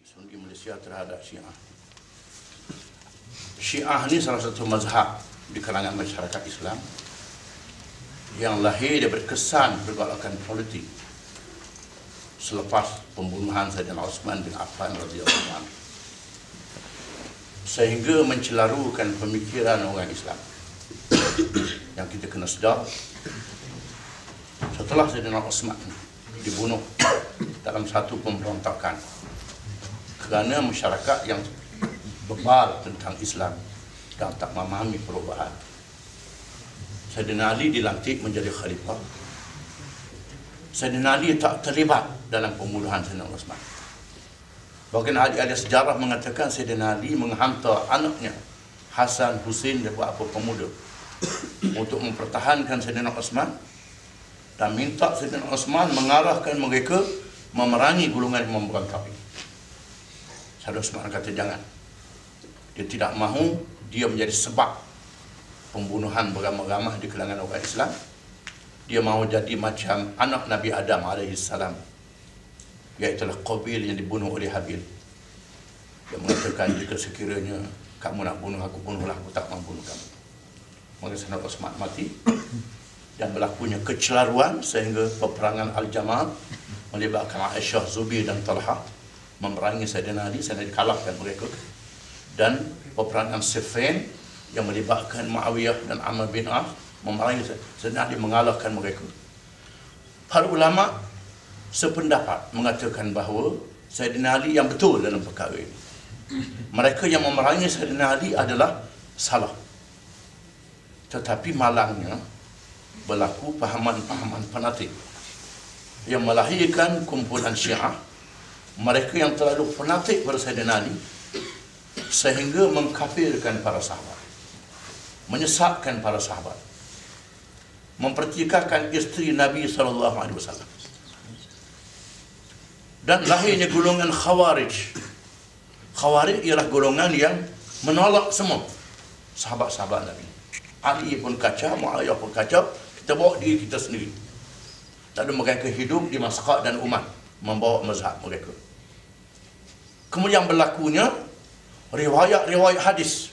di Malaysia terhadap Syiah. Syiah ini salah satu mazhab di kalangan masyarakat Islam yang lahir daripada kesan pergolakan politik selepas pembunuhan Sayyidina Osman bin Affan radhiyallahu anhu, sehingga mencelarukan pemikiran orang Islam. Yang kita kena sedar, setelah Sayyidina Osman dibunuh dalam satu pemberontakan kerana masyarakat yang bebal tentang Islam dan tak memahami perubahan, Sayyidina Ali dilantik menjadi khalifah. Sayyidina Ali tak terlibat dalam pembunuhan Sayyidina Osman. Bahkan ahli-ahli sejarah mengatakan Sayyidina Ali menghantar anaknya Hasan Hussein dan beberapa pemuda untuk mempertahankan Sayyidina Osman dan minta Sayyidina Osman mengarahkan mereka memerangi golongan yang memberontak. Sayyidina Osman kata jangan. Dia tidak mahu dia menjadi sebab pembunuhan beramah-ramah di kalangan orang Islam. Dia mahu jadi macam anak Nabi Adam AS, iaitu Qabil yang dibunuh oleh Habil. Dia mengatakan jika sekiranya kamu nak bunuh aku, bunuhlah, aku tak mahu bunuh kamu. Maka Sayyidina Osman mati dan berlakunya kecelaruan sehingga peperangan Al-Jamal melibatkan Aisyah, Zubair dan Talha memerangi Sayyidina Ali. Sayyidina Ali kalahkan mereka. Dan peperangan Siffin yang melibatkan Muawiyah dan Amr bin As memerangi Sayyidina Ali, mengalahkan mereka. Para ulama sependapat mengatakan bahawa Sayyidina Ali yang betul dalam perkara ini. Mereka yang memerangi Sayyidina Ali adalah salah. Tetapi malangnya berlaku pahaman-pahaman fanatik yang melahirkan kumpulan Syiah, mereka yang terlalu fanatik pada Sayyidina Ali sehingga mengkafirkan para sahabat, menyesatkan para sahabat, mempertikaikan isteri Nabi SAW. Dan lahirnya golongan Khawarij. Khawarij ialah golongan yang menolak semua sahabat-sahabat Nabi. Ali pun kacau, Muawiyah pun kacau, kita bawa diri kita sendiri. Lalu mereka hidup di Masqat dan Uman, membawa mazhab mereka. Kemudian berlakunya riwayat-riwayat hadis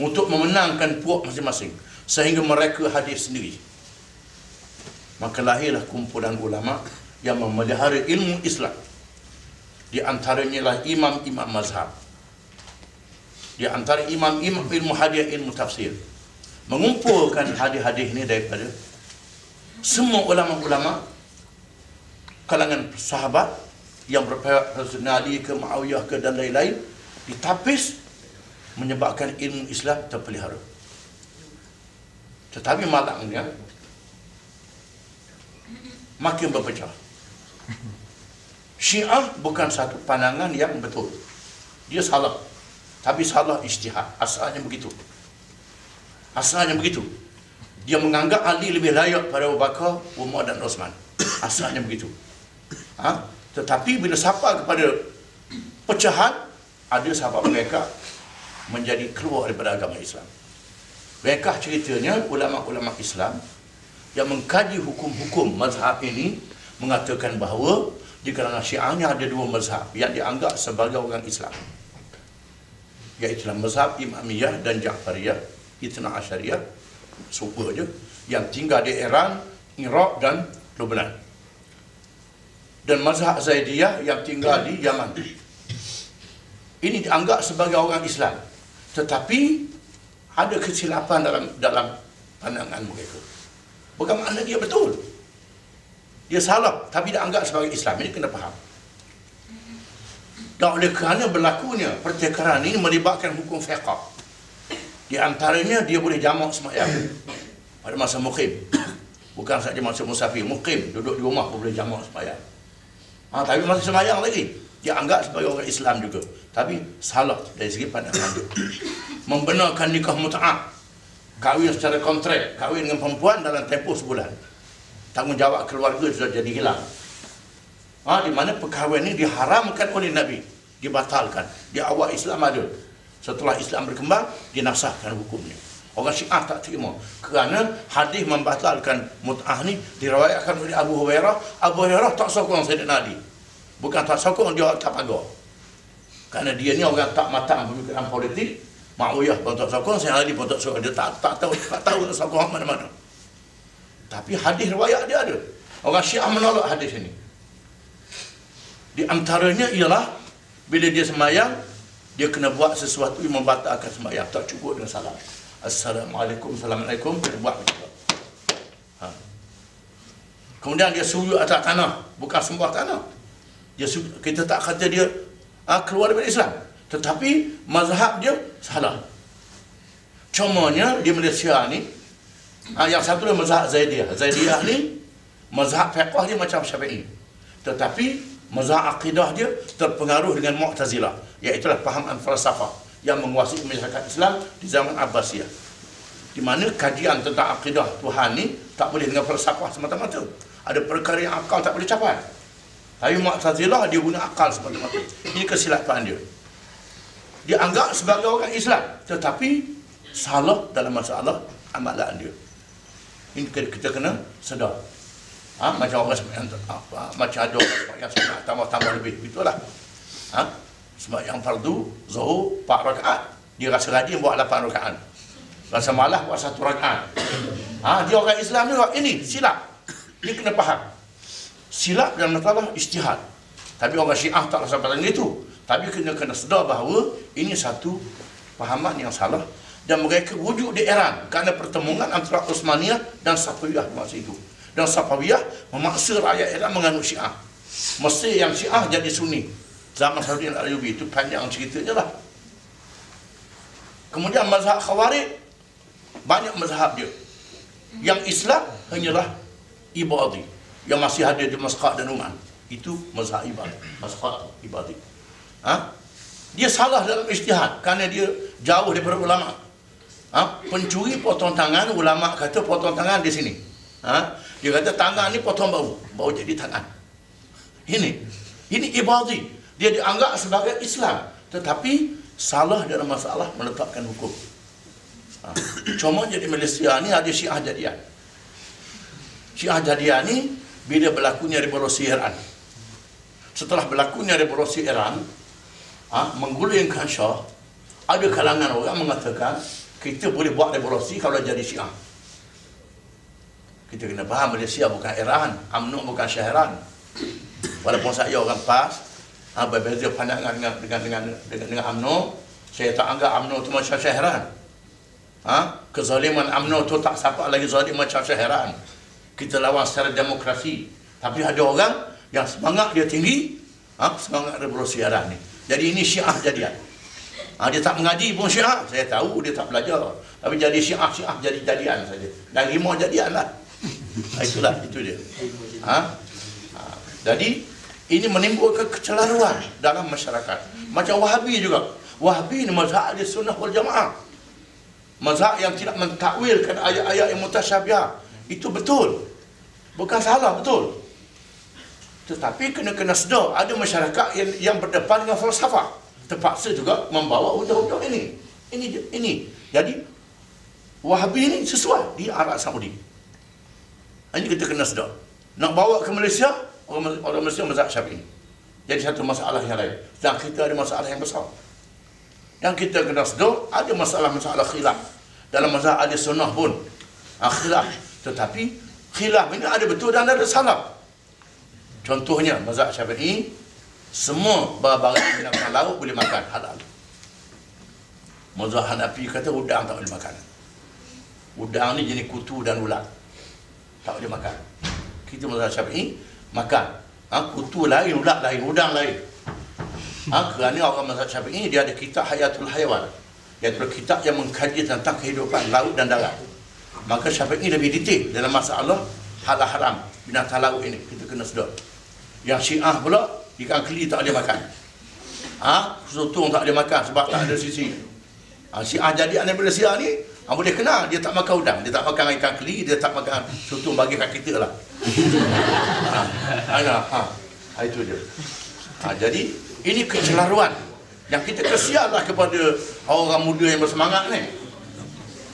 untuk memenangkan puak masing-masing, sehingga mereka hadis sendiri. Maka lahirlah kumpulan ulama yang memelihara ilmu Islam. Di antaranya lah imam-imam mazhab, di antara imam-imam ilmu hadis, ilmu tafsir, mengumpulkan hadis-hadis ini daripada semua ulama-ulama kalangan sahabat yang berpihak Sayyidina Ali ke Muawiyah ke dan lain-lain, ditapis menyebabkan ilmu Islam terpelihara. Tetapi malangnya makin berpecah. Syiah bukan satu pandangan yang betul. Dia salah. Tapi salah ijtihad. Asalnya begitu. Asalnya begitu. Dia menganggap Ali lebih layak pada Abu Bakar, Umar dan Osman. Asalnya begitu. Tetapi bila sampai kepada pecahan, ada sahabat mereka menjadi keluar daripada agama Islam. Mereka ceritanya ulama-ulama Islam yang mengkaji hukum-hukum mazhab ini mengatakan bahawa di kalangan Syiahnya ada dua mazhab yang dianggap sebagai orang Islam, iaitu mazhab Imamiyah dan Ja'fariyah, Ithna Asyariyah, super je, yang tinggal di Iran, Iraq dan Lebanon, dan mazhab Zaidiyah yang tinggal di Yaman. Ini dianggap sebagai orang Islam, tetapi ada kesilapan dalam pandangan mereka. Bukan makna dia betul, dia salah, tapi dianggap sebagai Islam. Ini kena faham. Dan oleh kerana berlakunya pertikaian ini melibatkan hukum fiqh. Di antaranya dia boleh jamak sembahyang pada masa muqim. Bukan saja masa musafir, muqim, duduk di rumah pun boleh jamak sembahyang. Tapi masa sembahyang lagi dia anggap sebagai orang Islam juga, tapi salah dari segi pandangan dia. Membenarkan nikah mut'ah, kahwin secara kontrak, kahwin dengan perempuan dalam tempoh sebulan, tanggungjawab keluarga sudah jadi hilang. Di mana perkahwinan ini diharamkan oleh Nabi, dibatalkan. Di awal Islam ada, setelah Islam berkembang dinasahkan hukumnya. Orang Syiah tak terima kerana hadis membatalkan mut'ah ni diriwayatkan oleh Abu Hurairah. Abu Hurairah tak sokong Sayyidina Ali, bukan tak sokong, dia tak pagar. Kerana dia ni orang tak matang pemikiran politik. Muawiyah potong sokong, saya Ali potong sokong. Dia tak tahu nak sokong mana-mana. Tapi hadis riwayat dia ada. Orang Syiah menolak hadis ini. Di antaranya ialah bila dia sembahyang, dia kena buat sesuatu yang membatalkan sembahyang. Tak cukup dengan salam. Assalamualaikum, Assalamualaikum, dia buat macam tu. Kemudian dia sujud atas tanah, bukan sembah tanah. Kita tak kata dia keluar daripada Islam, tetapi mazhab dia salah. Contohnya di Malaysia ni, yang satu dia mazhab Zaidiyah. Zaidiyah ni mazhab fiqh dia macam Syafi'i, tetapi mazhab akidah dia terpengaruh dengan Mu'tazilah, iaitu fahaman falsafah yang menguasai masyarakat Islam di zaman Abbasiyah, di mana kajian tentang akidah Tuhan ni tak boleh dengan falsafah semata-mata. Ada perkara yang akal tak boleh capai. Tapi Mu'tazilah dia guna akal semata-mata. Ini kesilapan dia. Dia anggap sebagai orang Islam, tetapi salah dalam masalah amalan dia. Ini kita kena sedar. Macam orang sembahyang, macam ada orang sembahyang sunat tambah-tambah lebih, itulah. Sembahyang fardu zuhur 4 rakaat, dia rasa rajin buat 8 rakaat. Rasa malas buat 1 rakaat. Dia orang Islam juga. Ini silap. Ini kena faham. Silap dalam masalah ijtihad. Tapi orang Syiah tak rasa pada itu. Tapi kena sedar bahawa ini satu fahaman yang salah, dan mereka wujud di Iran kerana pertemuan antara Utsmaniyah dan Safawiyah masa itu. Dan Safawiyah memaksa rakyat Iran menganut Syiah. Mesir yang Syiah jadi Sunni. Zaman Saudi Al-Ayyubi, itu panjang ceritanya lah. Kemudian mazhab Khawarij, banyak mazhab dia. Yang Islam hanyalah Ibadi yang masih ada di Muscat dan Oman. Itu mazhab Ibadi, Muscat Ibadi. Dia salah dalam ijtihad kerana dia jauh daripada ulama. Pencuri potong tangan, ulama kata potong tangan di sini. Dia kata tangan ni potong bau jadi tangan. Ini Ibadi. Dia dianggap sebagai Islam, tetapi salah dalam masalah menetapkan hukum. Cuma jadi Malaysia ni ada Syiah Jadian. Syiah Jadian ni bila berlakunya revolusi Iran. Setelah berlakunya revolusi Iran, menggulingkan Shah, ada kalangan orang mengatakan kita boleh buat revolusi kalau jadi Syiah. Kita kena faham Malaysia bukan Iran, UMNO bukan Shah Iran. Walaupun saya orang PAS, berbeza pandangan dengan UMNO, saya tak anggap UMNO itu macam Shah Iran. Kezaliman UMNO itu tak sampai lagi zalim macam Shah Iran. Kita lawan secara demokrasi. Tapi ada orang yang semangat dia tinggi, semangat revolusi Iran ni. Jadi ini Syiah Jadian. Dia tak mengaji pun Syiah, saya tahu dia tak belajar. Tapi jadi Syiah jadi Jadian saja. Dan 5 Jadian lah. Itulah, itu dia. Jadi ini menimbulkan kecelaruan dalam masyarakat. Macam Wahabi juga. Wahabi ni mazhab Ahli Sunnah wal Jamaah. Mazhab yang tidak mentakwilkan ayat-ayat yang mutasyabiah. Itu betul. Bukan salah, betul. Tetapi kena sedar, ada masyarakat yang berdepan dengan falsafah. Terpaksa juga membawa undang-undang ini. Ini. Jadi, Wahabi ini sesuai di Arab Saudi. Ini kita kena sedar. Nak bawa ke Malaysia, orang Malaysia mazhab Syafi'i. Jadi satu masalah yang lain. Dan kita ada masalah yang besar. Yang kita kena sedar, ada masalah khilaf. Dalam mazhab Ahli Sunnah pun, khilaf. Tetapi khilaf ini ada betul dan ada salah. Contohnya mazhab Syafi'i, semua barang binatang laut boleh makan, halal. Mazhab Hanafi kata udang tak boleh makan. Udang ni jenis kutu dan ulat, tak boleh makan. Kita mazhab Syafi'i makan. Kutu lain, ulat lain, udang lain. Kerana orang mazhab Syafi'i dia ada kitab Hayatul Hayawan, iaitu kitab yang mengkaji tentang kehidupan laut dan darat. Maka Syafi'i lebih detail dalam masalah halal haram binatang laut ini. Kita kena sedar. Yang Syiah pula, ikan keli tak boleh makan. Sotong tak boleh makan sebab tak ada sisi. Syiah jadi anak Malaysia ni, boleh kenal, dia tak makan udang, dia tak makan ikan keli, dia tak makan sotong bagi kat kita lah. Itu dia. Jadi ini kecelaruan yang kita kesianlah kepada orang muda yang bersemangat ni.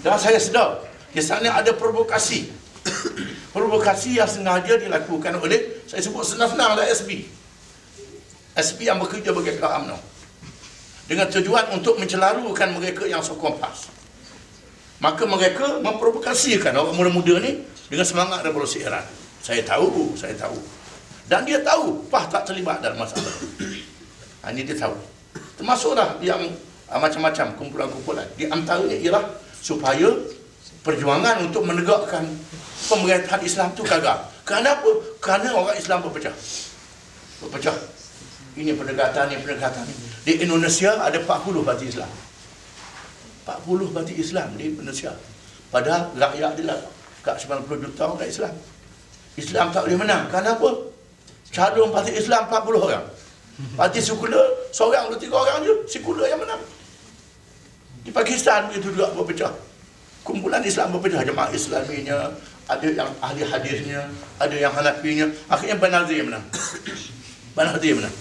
Dan saya sedar di sana ada provokasi. Provokasi yang sengaja dilakukan oleh, saya sebut senang-senang lah, SB yang bekerja bagi UMNO. dengan tujuan untuk mencelarukan mereka yang sokong PAS. Maka mereka memprovokasikan orang muda-muda ni dengan semangat revolusi Iran. Saya tahu. Dan dia tahu PAS tak terlibat dalam masalah. Ini dia tahu. Termasuklah yang macam-macam kumpulan-kumpulan. Di antaranya ialah supaya perjuangan untuk menegakkan pemerintahan Islam tu gagal. Kenapa? Kerana orang Islam berpecah. Ini pendekatan ni. Di Indonesia ada 40 parti Islam. 40 parti Islam di Indonesia. Padahal rakyat dia lah kat 90 juta orang Islam. Islam tak boleh menang. Kenapa? Calon parti Islam 40 orang. Parti sekular seorang atau 3 orang je, sekular yang menang. Di Pakistan begitu juga berpecah. Kumpulan Islam berpecah, jemaah Islaminya, ada yang ahli hadisnya, ada yang Hanafinya. Akhirnya Banazir menang.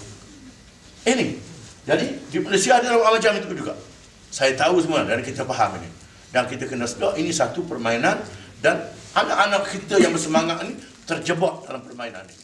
Ini. Jadi di Malaysia ada orang macam itu juga. Saya tahu semua dan kita faham ini. Dan kita kena sedar ini satu permainan dan anak-anak kita yang bersemangat ini terjebak dalam permainan ini.